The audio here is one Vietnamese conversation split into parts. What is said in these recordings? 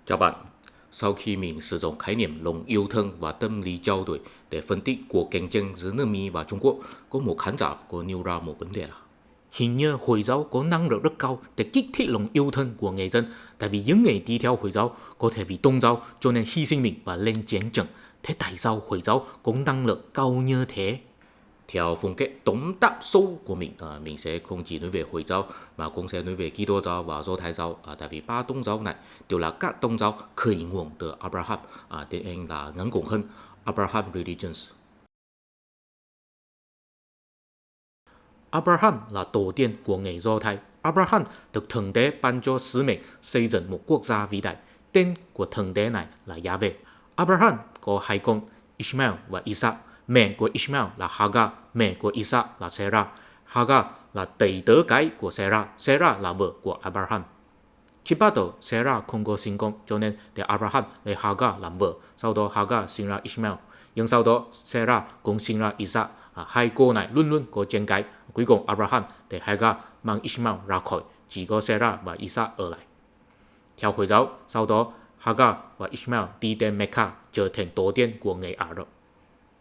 Chào bạn, sau khi mình sử dụng khái niệm lòng yêu thương và tâm lý trao đổi để phân tích cuộc cạnh tranh giữa nước Mỹ và Trung Quốc, có một khán giả có nêu ra một vấn đề là hình như Hồi giáo có năng lực rất cao để kích thích lòng yêu thương của người dân, tại vì những người đi theo Hồi giáo có thể vì tôn giáo cho nên hy sinh mình và lên chiến trường. Thế tại sao Hồi giáo có năng lực cao như thế? Theo phong cách tóm tắt sâu của mình sẽ không chỉ nói về Hồi giáo mà cũng sẽ nói về Kitô giáo và Do Thái giáo. Tại vì ba tôn giáo này đều là các tôn giáo khởi nguồn từ Abraham, tiếng Anh là ngắn gọn hơn Abraham Religions. Abraham là tổ tiên của người Do Thái. Abraham được Thượng Đế ban cho sứ mệnh xây dựng một quốc gia vĩ đại. Tên của Thượng Đế này là Yahweh. Abraham có hai con Ishmael và Isaac. Mẹ của Ishmael là Hagar, mẹ của Isaac là Sarah. Hagar là tỷ tớ cái của Sarah, Sarah là vợ của Abraham. Khi bắt đầu, Sarah không có sinh con, cho nên để Abraham lấy Hagar làm vợ. Sau đó Hagar sinh ra Ishmael. Nhưng sau đó Sarah cũng sinh ra Isaac. Hai cô này luôn luôn có tranh cãi. Cuối cùng Abraham để Hagar mang Ishmael ra khỏi, chỉ có Sarah và Isaac ở lại. Theo Hồi giáo, sau đó Hagar và Ishmael đi đến Mecca trở thành tổ tiên của người Ả Rập.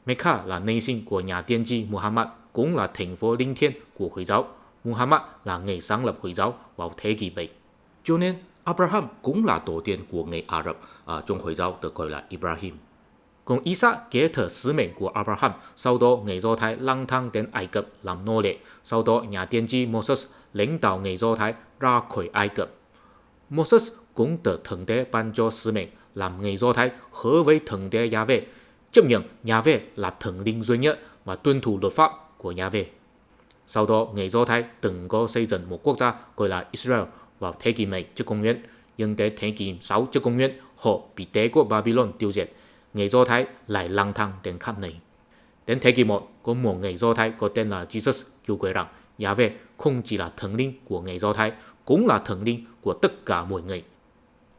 Mecca là nơi sinh của nhà tiên tri Muhammad, cũng là thành phố linh thiêng của Hồi giáo. Muhammad là người sáng lập Hồi giáo vào thế kỷ 7. Cho nên Abraham cũng là tổ tiên của người Ả Rập, trong Hồi giáo được gọi là Ibrahim. Còn Isaac kế thừa sứ mệnh của Abraham, sau đó người Do Thái lang thang đến Ai Cập làm nô lệ, sau đó nhà tiên tri Moses lãnh đạo người Do Thái ra khỏi Ai Cập. Moses cũng được Thượng Đế ban cho sứ mệnh làm người Do Thái hứa với Thượng Đế Yahweh, chấp nhận Yahweh là thần linh duy nhất và tuân thủ luật pháp của Yahweh. Sau đó, người Do Thái từng có xây dựng một quốc gia gọi là Israel vào thế kỷ 10 trước công nguyên, nhưng đến thế kỷ 6 trước công nguyên, họ bị đế quốc Babylon tiêu diệt. Người Do Thái lại lang thang đến khắp nơi. Đến thế kỷ 1, có một người Do Thái có tên là Jesus kêu gọi rằng Yahweh không chỉ là thần linh của người Do Thái, cũng là thần linh của tất cả mọi người.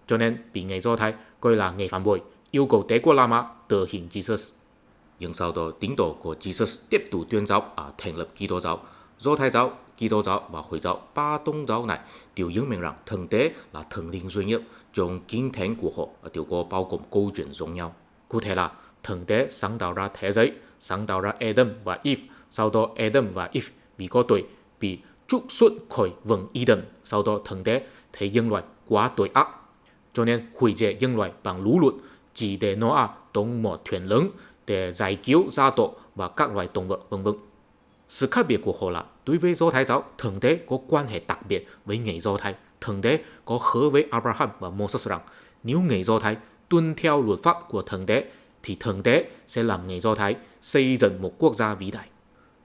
Cho nên bị người Do Thái coi là người phản bội, yêu cầu đế quốc La Mã tử hình Jesus. Nhưng sau đó tín đồ của Jesus tiếp tục tuyên giáo thành lập Kitô giáo. Do Thái giáo, Kitô giáo và Hồi giáo, ba tôn giáo này đều chứng minh rằng Thượng Đế là thần linh duy nhất. Trong kinh thánh của họ đều có bao gồm câu chuyện giống nhau. Cụ thể là Thượng Đế sáng tạo ra thế giới, sáng tạo ra Adam và Eve. Sau đó Adam và Eve vì có tội bị trục xuất khỏi vườn Eden. Sau đó Thượng Đế thấy nhân loại quá tội ác, cho nên hủy diệt nhân loại bằng lũ lụt, chỉ để Noah đóng một thuyền lớn để giải cứu gia tộc và các loài động vật v.v. Sự khác biệt của họ là đối với Do Thái giáo, Thượng Đế có quan hệ đặc biệt với người Do Thái. Thượng Đế có hứa với Abraham và Moses rằng nếu người Do Thái tuân theo luật pháp của Thượng Đế thì Thượng Đế sẽ làm người Do Thái xây dựng một quốc gia vĩ đại.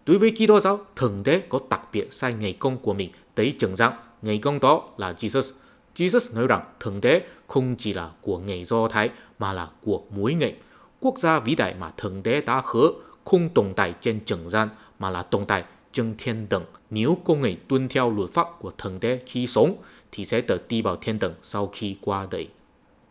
Đối với Kitô giáo, Thượng Đế có đặc biệt sai người con của mình tới trần gian. Người con đó là Jesus. Jesus nói rằng Thượng Đế không chỉ là của người Do Thái mà là của mỗi người. Quốc gia vĩ đại mà Thượng Đế đã hứa không tồn tại trên trần gian mà là tồn tại trên thiên đàng. Nếu con người tuân theo luật pháp của Thượng Đế khi sống thì sẽ được đi vào thiên đàng sau khi qua đời.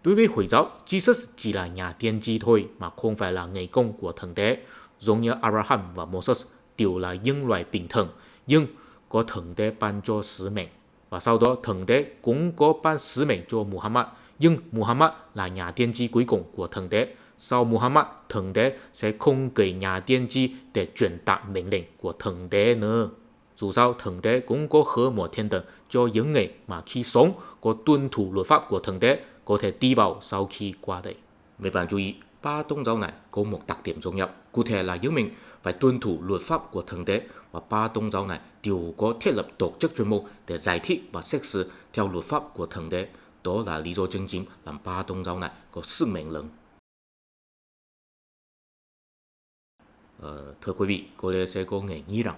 Đối với Hồi giáo, Jesus chỉ là nhà tiên tri thôi mà không phải là người con của Thượng Đế. Giống như Abraham và Moses đều là nhân loại bình thường, nhưng có Thượng Đế ban cho sứ mệnh. Và sau đó Thượng Đế cũng có ban sứ mệnh cho Muhammad, nhưng Muhammad là nhà tiên tri cuối cùng của Thượng Đế. Sau Muhammad, Thượng Đế sẽ không gửi nhà tiên tri để truyền đạt mệnh lệnh của Thượng Đế nữa. Dù sao, Thượng Đế cũng có hứa một thiên đàng cho những người mà khi sống có tuân thủ luật pháp của Thượng Đế có thể đi vào sau khi qua đời. Mấy bạn chú ý, ba tôn giáo này có một đặc điểm giống nhau. Cụ thể là những mình phải tuân thủ luật pháp của Thượng Đế, và ba tôn giáo này đều có thiết lập tổ chức chuyên môn để giải thích và xét xử theo luật pháp của Thượng Đế. Đó là lý do chân chính làm ba tôn giáo này có sức mạnh lớn. Thưa quý vị, có lẽ sẽ có người nghĩ rằng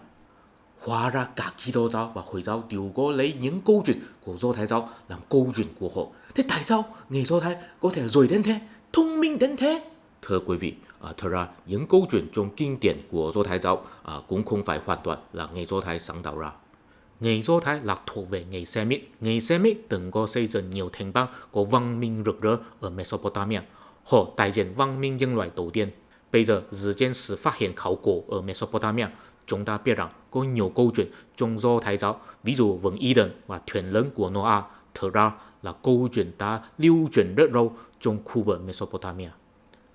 hóa ra cả Kitô giáo và Hồi giáo đều có lấy những câu chuyện của Do Thái giáo làm câu chuyện của họ. Thế tại sao người Do Thái có thể giỏi đến thế, thông minh đến thế? Thưa quý vị, thật ra những câu chuyện trong kinh điển của Do Thái giáo cũng không phải hoàn toàn là người Do Thái sáng tạo ra. Người Do Thái là thuộc về người Semit. Người Semit từng có xây dựng nhiều thành bang có văn minh rực rỡ ở Mesopotamia. Họ đại diện văn minh nhân loại tổ tiên. Bây giờ, dựa trên sự phát hiện khảo cổ ở Mesopotamia, chúng ta biết rằng có nhiều câu chuyện trong Do Thái giáo, ví dụ vườn Eden và thuyền lớn của Noah thực ra là câu chuyện đã lưu truyền rất lâu trong khu vực Mesopotamia.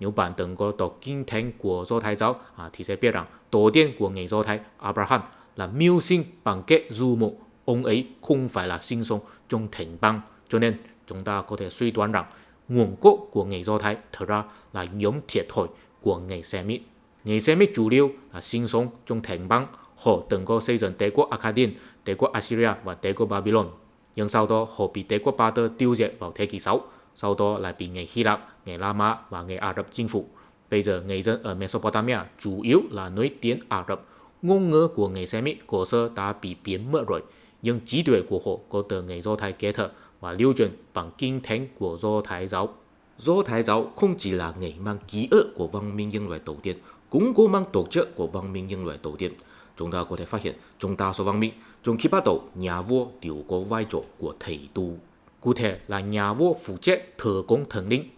Nếu bạn từng có đọc kinh thánh của Do Thái giáo thì sẽ biết rằng tổ tiên của người Do Thái Abraham là mưu sinh bằng cách du mục. Ông ấy không phải là sinh sống trong thành bang, cho nên chúng ta có thể suy đoán rằng nguồn gốc của người Do Thái thực ra là nhóm thiệt thòi của người Semit. Người Semit chủ yếu là sinh sống trong thành bang, họ từng có xây dựng đế quốc Akkadian, đế quốc Assyria và đế quốc Babylon. Nhưng sau đó họ bị đế quốc Ba Tư tiêu diệt vào thế kỷ 6, sau đó lại bị người Hy Lạp, người La Mã và người Ả Rập chinh phục. Bây giờ người dân ở Mesopotamia chủ yếu là nói tiếng Ả Rập. Ngôn ngữ của người Semit cổ xưa đã bị biến mất rồi, nhưng trí tuệ của họ có từ người Do Thái kế thừa và lưu truyền bằng kinh thánh của Do Thái giáo. Do Thái giáo không chỉ là người mang ký ức của văn minh nhân loại tổ tiên, cũng có mang tổ chức của văn minh nhân loại tổ tiên. Chúng ta có thể phát hiện trong đa số văn minh, trong khi bắt đầu, nhà vua đều có vai trò của thầy tu. Cụ thể là nhà vua phụ trách thờ cúng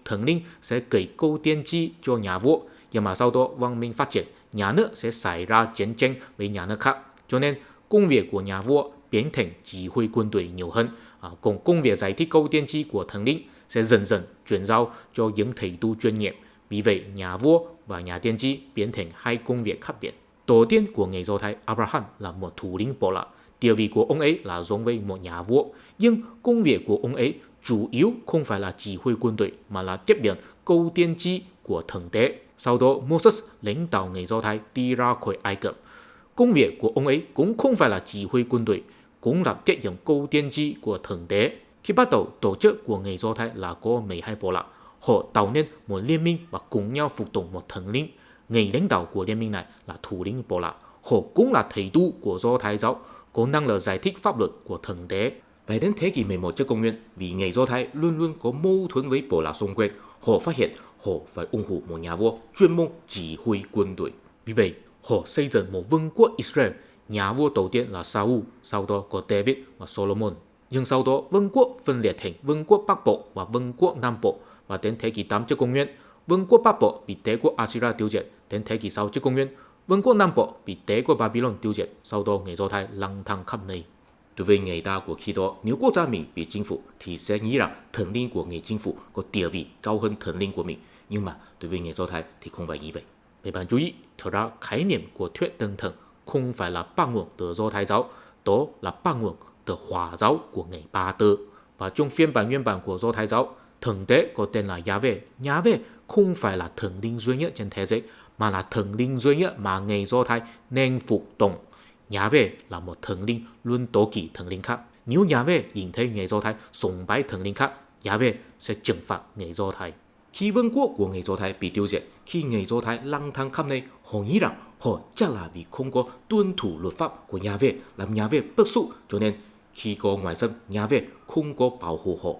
thần linh sẽ kể câu tiên tri cho nhà vua. Nhưng mà sau đó văn minh phát triển, nhà nước sẽ xảy ra chiến tranh với nhà nước khác. Cho nên công việc của nhà vua biến thành chỉ huy quân đội nhiều hơn. Còn công việc giải thích câu tiên tri của thần linh sẽ dần dần chuyển giao cho những thầy tu chuyên nghiệp. Vì vậy, nhà vua và nhà tiên tri biến thành hai công việc khác biệt. Tổ tiên của người Do Thái Abraham là một thủ lĩnh bộ lạc. Địa vị của ông ấy là giống với một nhà vua. Nhưng công việc của ông ấy chủ yếu không phải là chỉ huy quân đội mà là tiếp nhận câu tiên tri của thần tế. Sau đó, Moses lãnh đạo người Do Thái đi ra khỏi Ai Cập. Công việc của ông ấy cũng không phải là chỉ huy quân đội, cũng là tiếp nhận câu tiên tri của thần tế. Khi bắt đầu, tổ chức của người Do Thái là có 12 bộ lạc. Họ tạo nên một liên minh và cùng nhau phục tùng một thần linh. Người lãnh đạo của liên minh này là thủ lĩnh bộ lạc. Họ cũng là thầy tu của Do Thái giáo, có năng lực giải thích pháp luật của thần tế. Phải đến thế kỷ 11 trước công nguyên, vì người Do Thái luôn luôn có mâu thuẫn với bộ lạc xung quanh, họ phát hiện họ phải ủng hộ một nhà vua chuyên môn chỉ huy quân đội. Vì vậy, họ xây dựng một vương quốc Israel. Nhà vua đầu tiên là Saul, sau đó có David và Solomon. Nhưng sau đó, vương quốc phân liệt thành vương quốc Bắc Bộ và vương quốc Nam Bộ. Và đến thế kỷ 8 trước công nguyên, vương quốc Bắc Bộ bị đế quốc Assyria tiêu diệt. Đến thế kỷ 6 trước công nguyên, vương quốc Nam Bộ bị đế quốc Babylon tiêu diệt. Sau đó, người Do Thái lang thang khắp nơi. Đối với người ta của khi đó, nếu quốc gia mình bị chinh phục thì sẽ nghĩ rằng thần linh của người chinh phục có địa vị cao hơn thần linh của mình. Nhưng mà đối với người Do Thái thì không phải như vậy. Vậy bạn chú ý, thực ra khái niệm của thuyết tân thần không phải là bắt nguồn từ Do Thái giáo, đó là bắt nguồn từ Hỏa giáo của người Ba Tư. Và trong phiên bản nguyên bản của Do Thái giáo, thần tế có tên là Yahweh. Yahweh không phải là thần linh duy nhất trên thế giới, mà là thần linh duy nhất mà người Do Thái nên phục tùng. Yahweh là một thần linh luôn tố kỵ thần linh khác. Nếu Yahweh nhìn thấy người Do Thái sùng bái thần linh khác, Yahweh sẽ trừng phạt người Do Thái. Khi vương quốc của người Do Thái bị tiêu diệt, khi người Do Thái lang thang khắp nơi, họ nghĩ rằng họ chắc là vì không có tuân thủ luật pháp của Yahweh, làm Yahweh bức xúc, cho nên khi có ngoại xâm, Yahweh không có bảo hộ họ,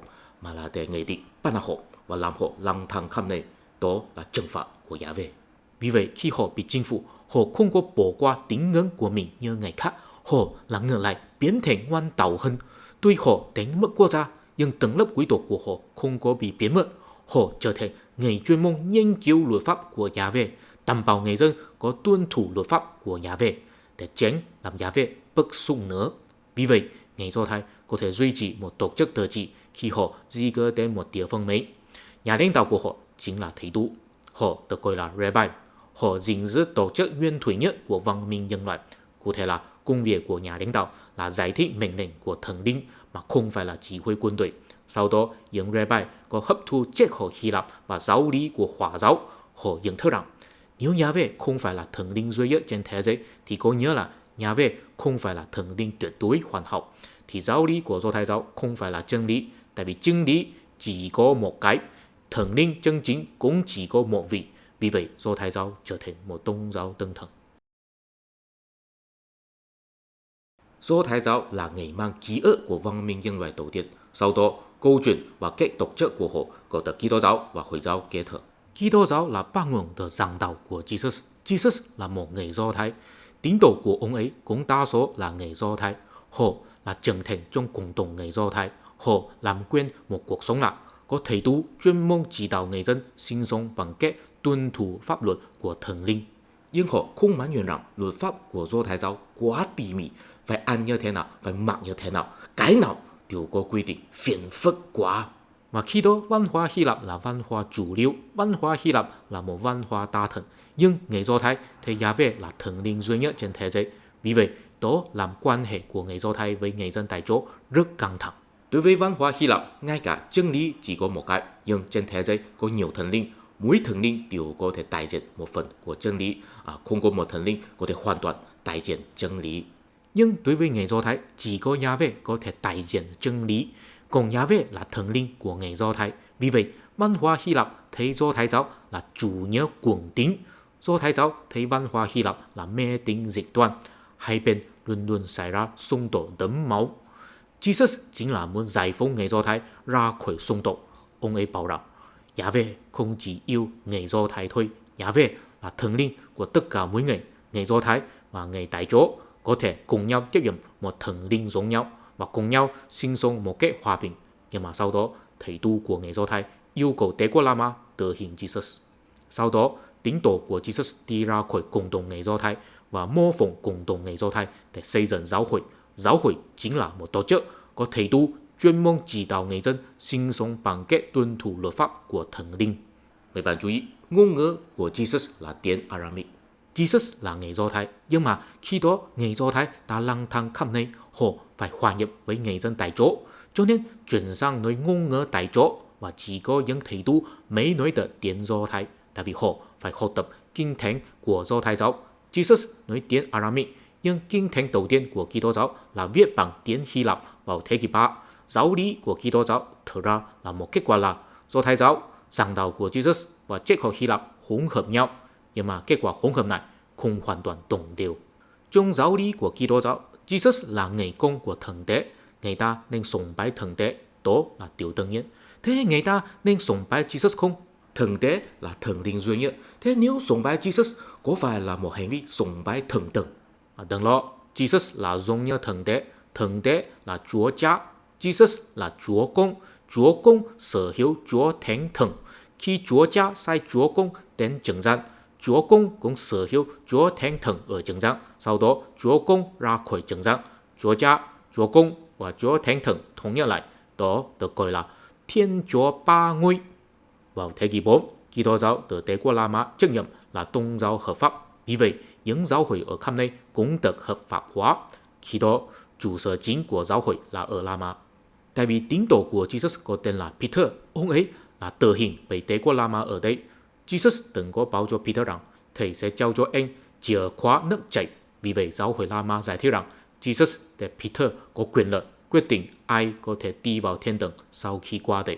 mà là để người địch bắt nạt họ và làm họ lang thang khắp nơi. Đó là trừng phạt của Yahweh. Vì vậy, khi họ bị chinh phục, họ không có bỏ qua tín ngưỡng của mình như người khác. Họ là ngược lại biến thành ngoan đạo hơn. Tuy họ đánh mất quốc gia, nhưng tầng lớp quý tộc của họ không có bị biến mất. Họ trở thành người chuyên môn nghiên cứu luật pháp của Yahweh, đảm bảo người dân có tuân thủ luật pháp của Yahweh để tránh làm Yahweh bức xúc nữa. Vì vậy, người Do Thái có thể duy trì một tổ chức tự trị khi họ di cư đến một địa phương mới. Nhà lãnh đạo của họ chính là thầy tu. Họ được gọi là Rabbi. Họ gìn giữ tổ chức nguyên thủy nhất của văn minh nhân loại. Cụ thể là công việc của nhà lãnh đạo là giải thích mệnh lệnh của thần linh mà không phải là chỉ huy quân đội. Sau đó, những Rabbi có hấp thu triết học Hy Lạp và giáo lý của Hỏa giáo. Họ nhận thức rằng nếu Yahweh không phải là thần linh duy nhất trên thế giới thì có nghĩa là Yahweh không phải là thần linh tuyệt đối hoàn hảo. Thì giáo lý của Do Thái giáo không phải là chân lý, tại vì chân lý chỉ có một cái, thần linh chân chính cũng chỉ có một vị. Vì vậy, Do Thái giáo trở thành một tôn giáo tân thần. Do Thái giáo là người mang ký ức của văn minh nhân loại tổ tiên. Sau đó, câu chuyện và cách tổ chức của họ có từ Kitô giáo và Hồi giáo kế thừa. Kitô giáo là bắt nguồn từ giảng đạo của Jesus. Jesus là một người Do Thái. Tín đồ của ông ấy cũng đa số là người Do Thái. Họ là trưởng thành trong cộng đồng người Do Thái. Họ làm quen một cuộc sống lạ, có thầy tu chuyên môn chỉ đạo người dân sinh sống bằng cách tuân thủ pháp luật của thần linh. Nhưng họ không mãn nguyện rằng luật pháp của Do Thái giáo quá tỉ mỉ, phải ăn như thế nào, phải mặc như thế nào, cái nào đều có quy định phiền phức quá. Mà khi đó văn hóa Hy Lạp là văn hóa chủ lưu, văn hóa Hy Lạp là một văn hóa đa thần, nhưng người Do Thái thì Yahweh là thần linh duy nhất trên thế giới. Vì vậy, đó làm quan hệ của người Do Thái với người dân tại chỗ rất căng thẳng. Đối với văn hóa Hy Lạp, ngay cả chân lý chỉ có một cái, nhưng trên thế giới có nhiều thần linh, mỗi thần linh đều có thể đại diện một phần của chân lý, không có một thần linh có thể hoàn toàn đại diện chân lý. Nhưng đối với người Do Thái, chỉ có Yahweh có thể đại diện chân lý, còn Yahweh là thần linh của người Do Thái. Vì vậy, văn hóa Hy Lạp thấy Do Thái giáo là chủ nghĩa cuồng tín, Do Thái giáo thấy văn hóa Hy Lạp là mê tín dị đoan. Hai bên luôn luôn xảy ra xung đột đẫm máu. Jesus chính là muốn giải phóng người Do Thái ra khỏi xung đột. Ông ấy bảo rằng, Yahweh không chỉ yêu người Do Thái thôi, Yahweh là thần linh của tất cả mỗi người Do Thái và người tại chỗ có thể cùng nhau tiếp nhận một thần linh giống nhau và cùng nhau sinh sống một cách hòa bình. Nhưng mà sau đó, thầy tu của người Do Thái yêu cầu Đế quốc La Mã tử hình Jesus. Sau đó, tín đồ của Jesus đi ra khỏi cộng đồng người Do Thái và mô phỏng cộng đồng người Do Thái để xây dựng giáo hội. Giáo hội chính là một tổ chức có thầy tu chuyên môn chỉ đạo người dân sinh sống bằng cách tuân thủ luật pháp của thần linh. Mấy bạn chú ý, ngôn ngữ của Jesus là tiếng Aramic. Jesus là người Do Thái, nhưng mà khi đó người Do Thái đã lang thang khắp nơi, họ phải hòa nhập với người dân tại chỗ, cho nên chuyển sang nói ngôn ngữ tại chỗ và chỉ có những thầy tu mới nói được tiếng Do Thái, tại vì họ phải học tập kinh thánh của Do Thái giáo. Jesus nói tiếng Aramic, nhưng kinh thánh đầu tiên của Kitô giáo là viết bằng tiếng Hy Lạp vào thế kỷ 3. Giáo lý của Kitô giáo thực ra là một kết quả là Do Thái giáo, giảng đạo của Jesus và triết học Hy Lạp hỗn hợp nhau, nhưng mà kết quả hỗn hợp này không hoàn toàn đồng đều. Trong giáo lý của Kitô giáo, Jesus là người con của thần Đế, người ta nên sùng bái thần Đế, đó là điều đương nhiên. Thế người ta nên sùng bái Jesus không? Thần Đế là thần linh duy nhất. Thế nếu sùng bái Jesus có phải là một hành vi sùng bái thần tượng? Đừng lo, Jesus là giống như thần Đế là Chúa Cha, Jesus là Chúa Công sở hữu Chúa Thánh Thần. Khi Chúa Cha sai Chúa Công đến trần gian, Chúa Công cũng sở hữu Chúa Thánh Thần ở trần gian. Sau đó, Chúa Công ra khỏi trần gian. Chúa Cha, Chúa Công và Chúa Thánh Thần thống nhất lại. Đó được gọi là Thiên Chúa Ba Ngôi. Vào thế kỷ 4, Kitô giáo được Đế quốc La Mã chấp nhận là tôn giáo hợp pháp. Vì vậy, những giáo hội ở khắp nơi cũng được hợp pháp hóa. Khi đó, trụ sở chính của giáo hội là ở La Mã. Tại vì tín đồ của Jesus có tên là Peter, ông ấy là tử hình bởi Đế quốc La Mã ở đây. Jesus từng có báo cho Peter rằng thầy sẽ trao cho anh chìa khóa nước chảy. Vì vậy, giáo hội La Mã giải thích rằng Jesus để Peter có quyền lợi quyết định ai có thể đi vào thiên đường sau khi qua đời.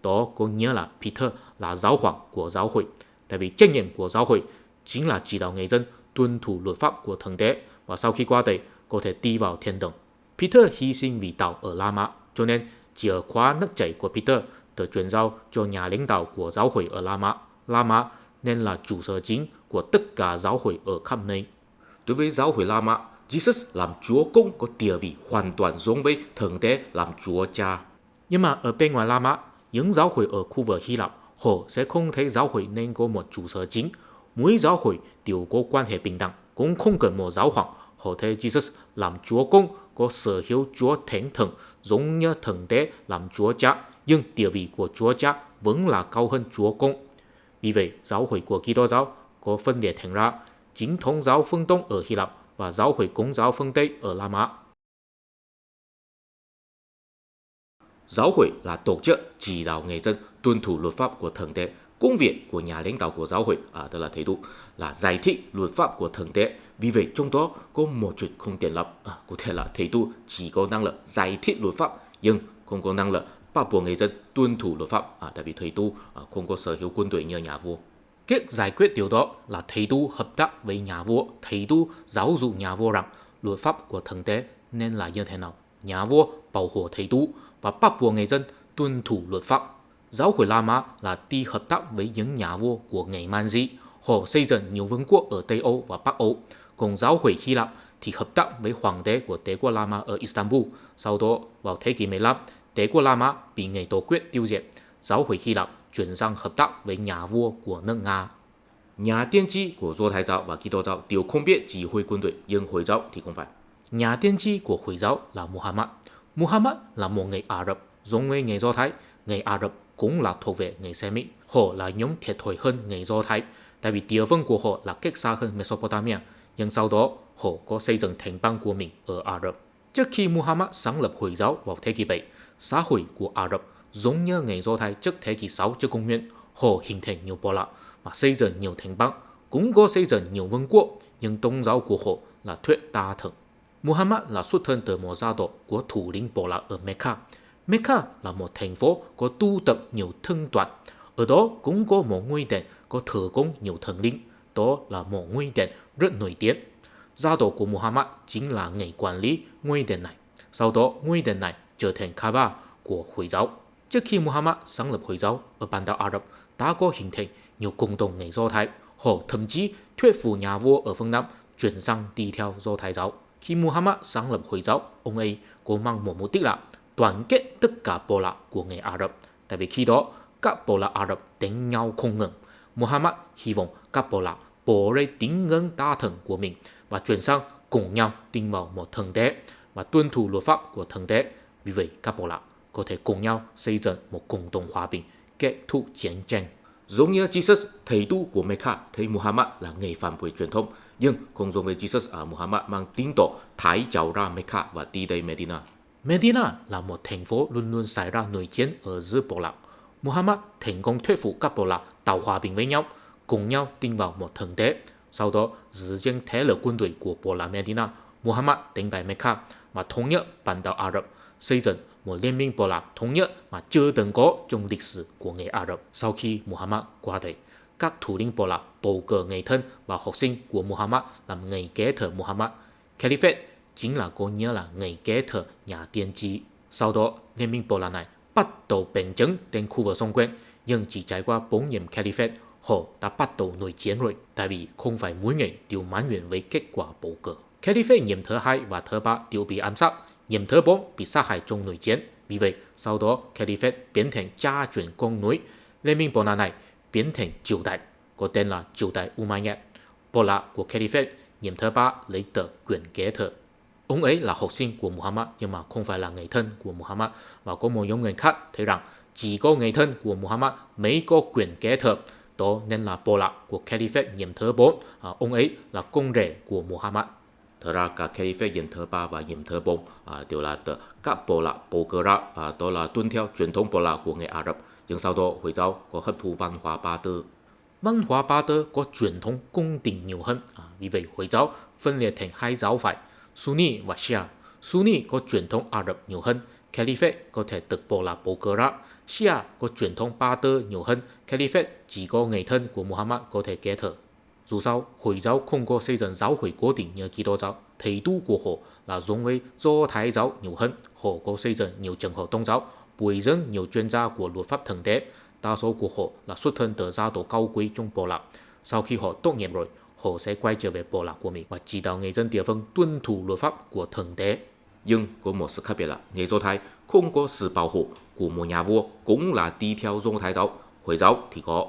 Đó có nghĩa là Peter là giáo hoàng của giáo hội. Tại vì trách nhiệm của giáo hội chính là chỉ đạo người dân tuân thủ luật pháp của thần Đế và sau khi qua đời có thể đi vào thiên đường. Peter hy sinh vì đạo ở La Mã, cho nên chìa khóa nước chảy của Peter được chuyển giao cho nhà lãnh đạo của giáo hội ở La Mã. La Mã nên là trụ sở chính của tất cả giáo hội ở khắp nơi. Đối với giáo hội La Mã, Jesus làm Chúa Công có địa vị hoàn toàn giống với thần Đế làm Chúa Cha. Nhưng mà ở bên ngoài La Mã, những giáo hội ở khu vực Hy Lạp, họ sẽ không thấy giáo hội nên có một trụ sở chính. Mỗi giáo hội đều có quan hệ bình đẳng, cũng không cần một giáo hoàng. Họ thấy Jesus làm Chúa Công có sở hữu Chúa Thánh Thần, giống như thần Đế làm Chúa Cha, nhưng địa vị của Chúa Cha vẫn là cao hơn Chúa Công. Vì vậy, giáo hội của Kitô giáo có phân biệt thành ra chính thống giáo phương Đông ở Hy Lạp và giáo hội Công giáo phương Tây ở La Mã. Giáo hội là tổ chức chỉ đạo người dân tuân thủ luật pháp của thần Đế. Công việc của nhà lãnh đạo của giáo hội, tức là thầy tu, là giải thích luật pháp của thần Đế. Vì vậy, trong đó có một chuyện không tiện lắm. Có thể là thầy tu chỉ có năng lực giải thích luật pháp, nhưng không có năng lực bắt buộc người dân tuân thủ luật pháp. Tại vì thầy tu không có sở hữu quân đội như nhà vua. Cách giải quyết điều đó là thầy tu hợp tác với nhà vua. Thầy tu giáo dục nhà vua rằng luật pháp của thần Đế nên là như thế nào. Nhà vua bảo hộ thầy tu và bắt buộc người dân tuân thủ luật pháp. Giáo hội La Mã là đi hợp tác với những nhà vua của người Man Di. Họ xây dựng nhiều vương quốc ở Tây Âu và Bắc Âu. Còn giáo hội Hy Lạp thì hợp tác với hoàng đế của Đế quốc La Mã ở Istanbul. Sau đó, vào thế kỷ 15, Đế quốc La Mã bị người Tổ quyết tiêu diệt. Giáo hội Hy Lạp chuyển sang hợp tác với nhà vua của nước Nga. Nhà tiên tri của Do Thái giáo và Kitô giáo đều không biết chỉ huy quân đội, nhưng Hồi giáo thì không phải. Nhà tiên tri của Hồi giáo là Muhammad. Muhammad là một người Ả Rập, giống với người Do Thái. Người Ả Rập cũng là thuộc về người Semit. Họ là nhóm thiệt thòi hơn người Do Thái, tại vì địa phương của họ là cách xa hơn Mesopotamia, nhưng sau đó họ có xây dựng thành bang của mình ở Ả Rập. Trước khi Muhammad sáng lập Hồi giáo vào thế kỷ 7, xã hội của Ả Rập giống như người Do Thái trước thế kỷ 6 trước công nguyên. Họ hình thành nhiều bộ lạc và xây dựng nhiều thành bang, cũng có xây dựng nhiều vương quốc, nhưng tôn giáo của họ là thuyết đa thần. Muhammad là xuất thân từ một gia tộc của thủ lĩnh bộ lạc ở Mecca. Mecca là một thành phố có tu tập nhiều thân toán. Ở đó cũng có một ngôi đền có thờ cúng nhiều thần linh. Đó là một ngôi đền rất nổi tiếng. Gia tộc của Muhammad chính là người quản lý ngôi đền này. Sau đó ngôi đền này trở thành Kaaba của Hồi giáo. Trước khi Muhammad sáng lập Hồi giáo ở bán đảo Ả Rập đã có hình thành nhiều cộng đồng người Do Thái. Họ thậm chí thuyết phục nhà vua ở phương Nam chuyển sang đi theo Do Thái giáo. Khi Muhammad sáng lập Hồi giáo, ông ấy có mang một mục đích là đoàn kết tất cả bộ lạc của người Ả Rập. Tại vì khi đó, các bộ lạc Ả Rập đánh nhau không ngừng. Muhammad hy vọng các bộ lạc bỏ rơi tín ngưỡng đa thần của mình và chuyển sang cùng nhau tin vào một thần đế và tuân thủ luật pháp của thần đế. Vì vậy, các bộ lạc có thể cùng nhau xây dựng một cộng đồng hòa bình, kết thúc chiến tranh. Giống như Jesus, thầy tu của Mecca thấy Muhammad là người phạm quy truyền thống, nhưng không giống với Jesus, Muhammad mang tín đồ thải cháu ra Mecca và đi tới Medina. Medina là một thành phố luôn luôn xảy ra nội chiến ở giữa bộ lạc. Muhammad thành công thuyết phục các bộ lạc tạo hòa bình với nhau, cùng nhau tin vào một thần đế. Sau đó, dưới chân thế lực quân đội của bộ lạc Medina, Muhammad đánh bại Mecca và thống nhất bán đảo Ả Rập, xây dựng một liên minh bộ lạc thống nhất mà chưa từng có trong lịch sử của người Ả Rập. Sau khi Muhammad qua đời, các thủ lĩnh bộ lạc bầu cử người thân và học sinh của Muhammad làm người kế thừa Muhammad. Caliphate chính là có nghĩa là người kế thừa nhà tiên tri. Sau đó, liên minh bộ lạc này bắt đầu bành trướng đến khu vực xung quanh, nhưng chỉ trải qua 4 nhiệm Caliphate, họ đã bắt đầu nội chiến rồi, tại vì không phải mỗi người đều mãn nguyện với kết quả bầu cử. Caliphate nhiệm thứ 2 và thứ 3 đều bị ám sát, nhiệm thứ 4 bị sát hại trong nội chiến. Vì vậy, sau đó Caliphate biến thành cha truyền con nối. Liên minh bộ lạc này biến thành triều đại, có tên là triều đại Umayyad. Bộ lạc của Caliphate nhiệm thứ 3 lấy tờ quyền kế thừa. Ông ấy là học sinh của Muhammad nhưng mà không phải là người thân của Muhammad, và có một nhóm người khác thấy rằng chỉ có người thân của Muhammad mới có quyền kế thừa. Đó nên là bộ lạc của Caliphate nhiệm thứ 4, ông ấy là con rể của Muhammad. Thật ra cả Caliphate nhiệm thứ 3 và nhiệm thứ 4 đều là các bộ lạc bầu cử ra, đó là tuân theo truyền thống bộ lạc của người Ả Rập. Nhưng sau đó Hồi giáo có hấp thụ văn hóa Ba Tư. Văn hóa Ba Tư có truyền thống cung tín nhiều hơn, vì vậy Hồi giáo phân liệt thành hai giáo phái, Sunni và Shia. Sunni có truyền thống Ả Rập nhiều hơn, Caliphate có thể được bộ lạc bầu cử ra. Shia có truyền thống Ba Tư nhiều hơn, Caliphate chỉ có người thân của Muhammad có thể kế thừa. Dù sao, Hồi giáo không có xây dựng giáo hội cố định như Kitô giáo. Thầy tu của họ là giống với Do Thái giáo nhiều hơn. Họ có xây dựng nhiều trường học tôn giáo, bồi dưỡng nhiều chuyên gia của luật pháp thần đế. Đa số của họ là xuất thân từ gia tộc cao quý trong bộ lạc. Sau khi họ tốt nghiệp rồi, họ sẽ quay trở về bộ lạc của mình và chỉ đạo người dân địa phương tuân thủ luật pháp của thần đế. Nhưng có một sự khác biệt là người Do Thái không có sự bảo hộ của một nhà vua cũng là đi theo Do Thái giáo. Hồi giáo thì có.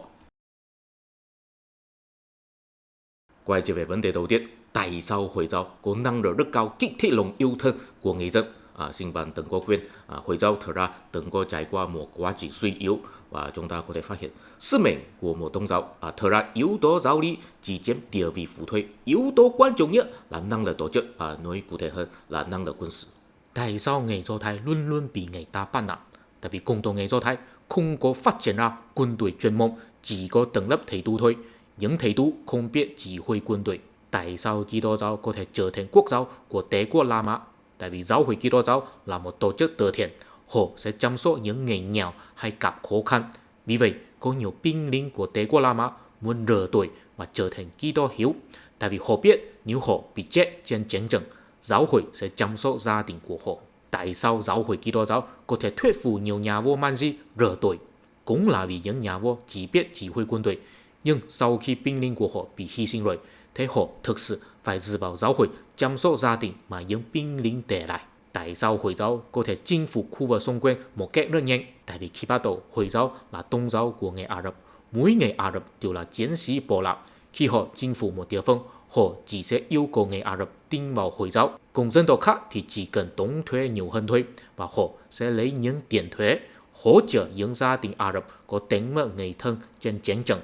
Quay trở về vấn đề đầu tiên, tại sao Hồi giáo có năng lực rất cao kích thích lòng yêu thương của người dân? Xin bạn từng có quyền, Hồi giáo thật ra từng có trải qua một quá trình suy yếu, và chúng ta có thể phát hiện sứ mệnh của một tôn giáo. Thật ra yếu tố giáo lý chỉ chiếm địa vị phụ thôi, yếu tố quan trọng nhất là năng lực tổ chức, nói cụ thể hơn là năng lực quân sự. Tại sao người Do Thái luôn luôn bị người ta bắt nạt? Tại vì cộng đồng người Do Thái không có phát triển ra quân đội chuyên môn, chỉ có tầng lớp thầy tu thôi. Những thầy tu không biết chỉ huy quân đội. Tại sao Kitô giáo có thể trở thành quốc giáo của Đế quốc La Mã? Tại vì giáo hội Kitô giáo là một tổ chức từ thiện, họ sẽ chăm sóc những người nghèo hay gặp khó khăn. Vì vậy, có nhiều binh lính của Đế quốc La Mã muốn rửa tội và trở thành Kitô hữu. Tại vì họ biết nếu họ bị chết trên chiến trường, giáo hội sẽ chăm sóc gia đình của họ. Tại sao giáo hội Kitô giáo có thể thuyết phục nhiều nhà vua man di rửa tội? Cũng là vì những nhà vua chỉ biết chỉ huy quân đội, nhưng sau khi binh lính của họ bị hy sinh rồi, thế họ thực sự phải dựa vào giáo hội chăm sóc gia đình mà những binh lính để lại. Tại sao Hồi giáo có thể chinh phục khu vực xung quanh một cách rất nhanh? Tại vì khi bắt đầu, Hồi giáo là tôn giáo của người Ả Rập. Mỗi người Ả Rập đều là chiến sĩ bộ lạc. Khi họ chinh phục một địa phương, họ chỉ sẽ yêu cầu người Ả Rập tin vào Hồi giáo. Còn dân tộc khác thì chỉ cần đóng thuế nhiều hơn thôi, và họ sẽ lấy những tiền thuế hỗ trợ những gia đình Ả Rập có tính mạng người thân trên chiến trận.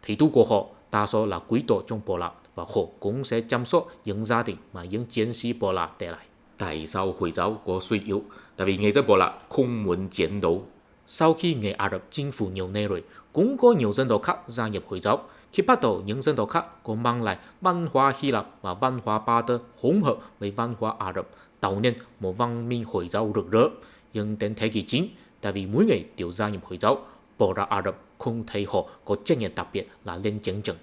Thầy tu của họ đa số là quý tộc trong bộ lạc, và họ cũng sẽ chăm sóc những gia đình mà những chiến sĩ bộ lạc để lại. Tại sao Hồi giáo có suy yếu? Tại vì người dân bộ lạc không muốn chiến đấu. Sau khi người Ả Rập chinh phục nhiều nơi rồi, cũng có nhiều dân tộc khác gia nhập Hồi giáo. Khi bắt đầu, những dân tộc khác có mang lại văn hóa Hy Lạp và văn hóa Ba Tư hỗn hợp với văn hóa Ả Rập, tạo nên một văn minh Hồi giáo rực rỡ. Nhưng đến thế kỷ 9, tại vì mỗi người đều gia nhập Hồi giáo, bộ lạc Ả Rập không thấy họ có trách nhiệm đặc biệt là lên chiến trận.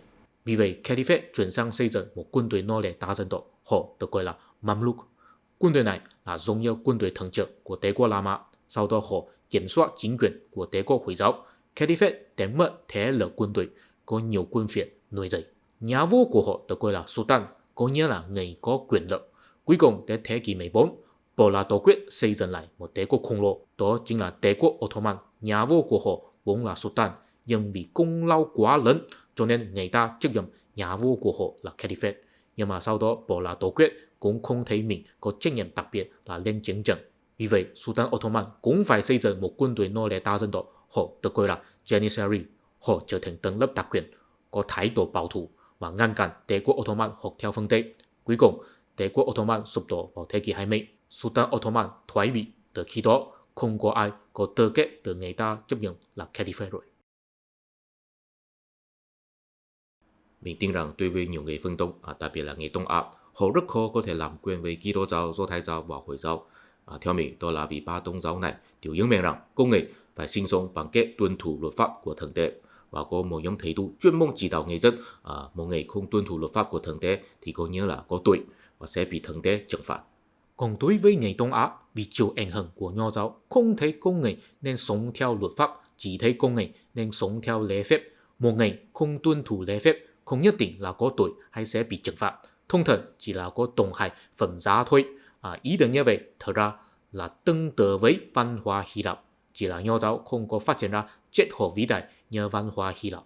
Vì vậy, Caliphate chuyển sang xây dựng một quân đội nô lệ đa dân tộc, họ được gọi là Mamluk. Quân đội này là giống như quân đội thường trực của Đế quốc La Mã. Sau đó họ kiểm soát chính quyền của Đế quốc Hồi giáo. Caliphate để mất thế lực quân đội, có nhiều quân phiệt nổi dậy. Nhà vua của họ được gọi là Sultan, có nghĩa là người có quyền lực. Cuối cùng đến thế kỷ 14, bộ lạc tổ quyết xây dựng lại một đế quốc khổng lồ, đó chính là Đế quốc Ottoman. Nhà vua của họ vốn là Sultan, nhưng vì công lao quá lớn cho nên người ta chức nhầm nhà vua của họ là Caliphate. Nhưng mà sau đó bộ lạc tổ quyết cũng không thấy mình có trách nhiệm đặc biệt là lên chiến trận. Vì vậy, Sultan Ottoman cũng phải xây dựng một quân đội nô lệ đa dân tộc, họ được gọi là Janissary. Họ trở thành tầng lớp đặc quyền, có thái độ bảo thủ và ngăn cản Đế quốc Ottoman học theo phương Tây. Cuối cùng, Đế quốc Ottoman sụp đổ vào thế kỷ 20. Sultan Ottoman thoái vị, từ khi đó không có ai có tư cách được người ta chấp nhận là Caliphate rồi. Mình tin rằng đối với nhiều người phương Đông, đặc biệt là người Đông Á, họ rất khó có thể làm quen với Kitô giáo, Do Thái giáo và Hồi giáo. Theo mình, đó là vì ba tôn giáo này đều nhấn mạnh rằng con người phải sinh sống bằng cách tuân thủ luật pháp của Thượng Đế, và có một nhóm thầy tu chuyên môn chỉ đạo người dân. Một người không tuân thủ luật pháp của Thượng Đế thì có nghĩa là có tội và sẽ bị Thượng Đế trừng phạt. Còn đối với người Đông Á, vì chịu ảnh hưởng của Nho giáo, không thấy con người nên sống theo luật pháp, chỉ thấy con người nên sống theo lễ phép. Một người không tuân thủ lễ phép không nhất định là có tội hay sẽ bị trừng phạt, thông thường chỉ là có tổn hại phẩm giá thôi. Ý tưởng như vậy thật ra là tương tự với văn hóa Hy Lạp, chỉ là Nho giáo không có phát triển ra triết học vĩ đại như văn hóa Hy Lạp.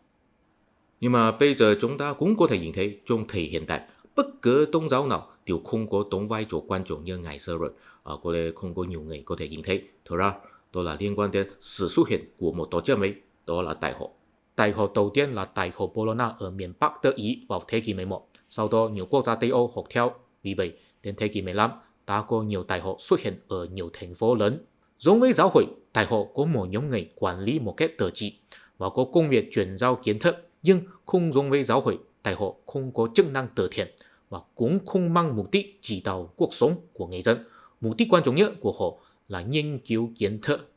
Nhưng mà bây giờ chúng ta cũng có thể nhìn thấy trong thời hiện đại, bất cứ tôn giáo nào đều không có đóng vai trò quan trọng như ngày xưa rồi. Có lẽ không có nhiều người có thể nhìn thấy. Thật ra, đó là liên quan đến sự xuất hiện của một tổ chức mới, đó là Đại học. Đại học đầu tiên là Đại học Bologna ở miền Bắc Đức Ý vào thế kỷ 11. Sau đó nhiều quốc gia Tây Âu học theo. Vì vậy, đến thế kỷ 15, đã có nhiều đại học xuất hiện ở nhiều thành phố lớn. Giống với giáo hội, đại học có một nhóm người quản lý một cách tự trị và có công việc chuyển giao kiến thức. Nhưng không giống với giáo hội, đại học không có chức năng từ thiện và cũng không mang mục đích chỉ đạo cuộc sống của người dân. Mục đích quan trọng nhất của họ là nghiên cứu kiến thức.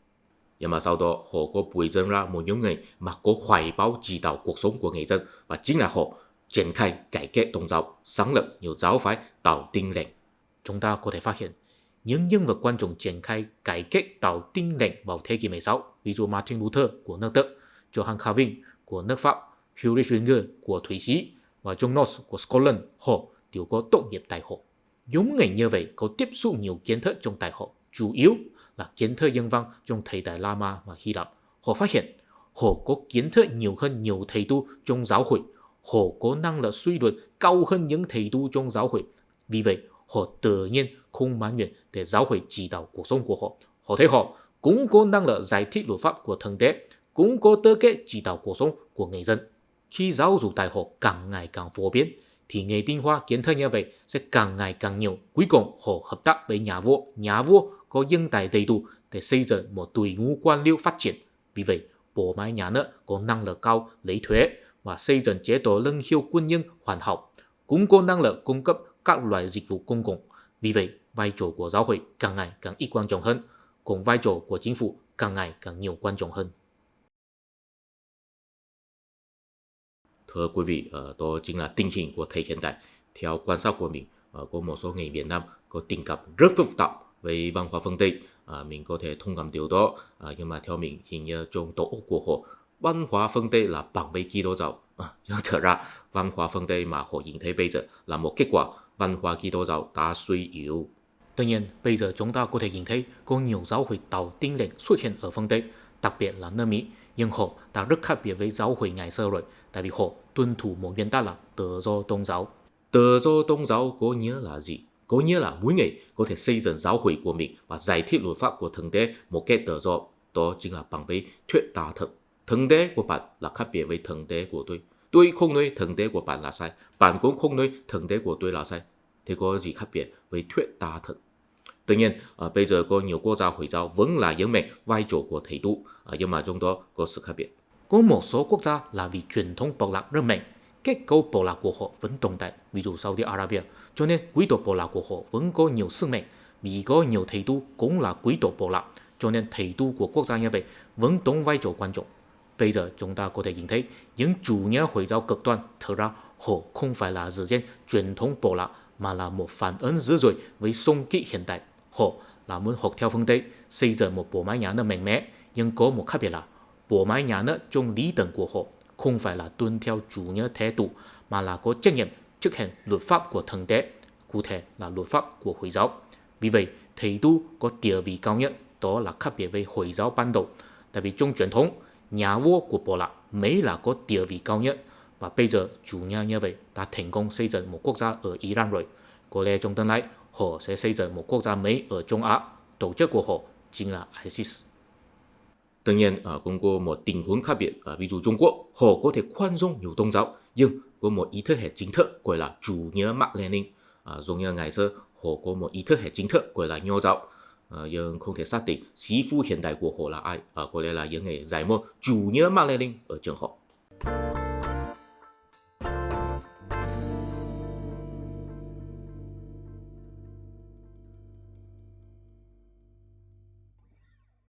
Nhưng mà sau đó họ có bồi dưỡng ra một nhóm người mà có hoài bão chỉ đạo cuộc sống của người dân, và chính là họ triển khai cải cách tôn giáo, sáng lập nhiều giáo phái tạo Tin lành. Chúng ta có thể phát hiện những nhân vật quan trọng triển khai cải cách tạo Tin lành vào thế kỷ 16, ví dụ Martin Luther của nước Đức, Johann Calvin của nước Pháp, Ulrich Zwingli của Thụy Sĩ và John Knox của Scotland. Họ đều có tốt nghiệp đại học. Nhóm người như vậy có tiếp xúc nhiều kiến thức trong đại học, chủ yếu là kiến thức nhân văn trong thời đại La Mã và Hy Lạp. Họ phát hiện họ có kiến thức nhiều hơn nhiều thầy tu trong giáo hội. Họ có năng lực suy luận cao hơn những thầy tu trong giáo hội. Vì vậy, họ tự nhiên không mãn nguyện để giáo hội chỉ đạo cuộc sống của họ. Họ thấy họ cũng có năng lực giải thích luật pháp của Thượng Đế, cũng có tư cách chỉ đạo cuộc sống của người dân. Khi giáo dục đại học càng ngày càng phổ biến, thì người tin hóa kiến thức như vậy sẽ càng ngày càng nhiều. Cuối cùng, họ hợp tác với nhà vua có nhân tài đầy đủ để xây dựng một đội ngũ quan liêu phát triển. Vì vậy, bộ máy nhà nước có năng lực cao lấy thuế và xây dựng chế độ lương hưu quân nhân hoàn hảo, cũng có năng lực cung cấp các loại dịch vụ công cộng. Vì vậy, vai trò của giáo hội càng ngày càng ít quan trọng hơn, còn vai trò của chính phủ càng ngày càng nhiều quan trọng hơn. Thưa quý vị, đó chính là tình hình của thời hiện đại. Theo quan sát của mình, có một số người Việt Nam có tình cảm rất phức tạp với văn hóa phương Tây. Mình có thể thông cảm điều đó, nhưng mà theo mình hình như trong tổ óc của họ, văn hóa phương Tây là bằng với Kitô giáo. Nhưng thật ra, văn hóa phương Tây mà họ nhìn thấy bây giờ là một kết quả văn hóa Kitô giáo đã suy yếu. Tuy nhiên, bây giờ chúng ta có thể nhìn thấy có nhiều giáo hội tạo Tin lành xuất hiện ở phương Tây, đặc biệt là nước Mỹ. Nhưng họ đã rất khác biệt với giáo hội ngày xưa rồi, tại vì họ tuân thủ một nguyên tắc là tự do tôn giáo. Tự do tôn giáo có nghĩa là gì? Có nghĩa là mỗi người có thể xây dựng giáo hội của mình và giải thích luật pháp của Thượng Đế một cách tự do. Đó chính là bằng với thuyết đa thần. Thượng Đế của bạn là khác biệt với Thượng Đế của tôi. Tôi không nói Thượng Đế của bạn là sai, bạn cũng không nói Thượng Đế của tôi là sai. Thế có gì khác biệt với thuyết đa thần? Tuy nhiên, bây giờ có nhiều quốc gia Hồi giáo vẫn là nhấn mạnh vai trò của thầy tu, nhưng mà trong đó có sự khác biệt. Có một số quốc gia là vì truyền thống bộ lạc rất mạnh, kết cấu bộ lạc của họ vẫn tồn tại, ví dụ Saudi Arabia, cho nên quý tộc bộ lạc của họ vẫn có nhiều sức mạnh. Vì có nhiều thầy tu cũng là quý tộc bộ lạc, cho nên thầy tu của quốc gia như vậy vẫn đóng vai trò quan trọng. Bây giờ chúng ta có thể nhìn thấy những chủ nghĩa Hồi giáo cực đoan, thực ra họ không phải là thực hiện truyền thống bộ lạc mà là một phản ứng dữ dội với xung kích hiện đại. Họ là muốn học theo phương Tây, xây dựng một bộ máy nhà nước mạnh mẽ, nhưng có một khác biệt là bộ máy nhà nước trong lý tưởng của họ không phải là tuân theo chủ nghĩa thế tục mà là có trách nhiệm thực hiện luật pháp của Thượng Đế, cụ thể là luật pháp của Hồi giáo. Vì vậy, thầy tu có địa vị cao nhất, đó là khác biệt với Hồi giáo ban đầu. Tại vì trong truyền thống, nhà vua của bộ lạc mới là có địa vị cao nhất, và bây giờ chủ nghĩa như vậy đã thành công xây dựng một quốc gia ở Iran rồi. Có lẽ trong tương lai họ sẽ xây dựng một quốc gia mới ở Trung Á, tổ chức của họ chính là ISIS. Tất nhiên, cũng có một tình huống khác biệt. Ví dụ Trung Quốc, họ có thể khoan dung nhiều tôn giáo, nhưng có một ý thức hệ chính thức gọi là chủ nghĩa Mác Lênin. Giống như ngày xưa, họ có một ý thức hệ chính thức gọi là Nho giáo. Nhưng không thể xác định sĩ phu hiện đại của họ là ai. Có lẽ là những người giải môn chủ nghĩa Mác Lênin ở trường họ.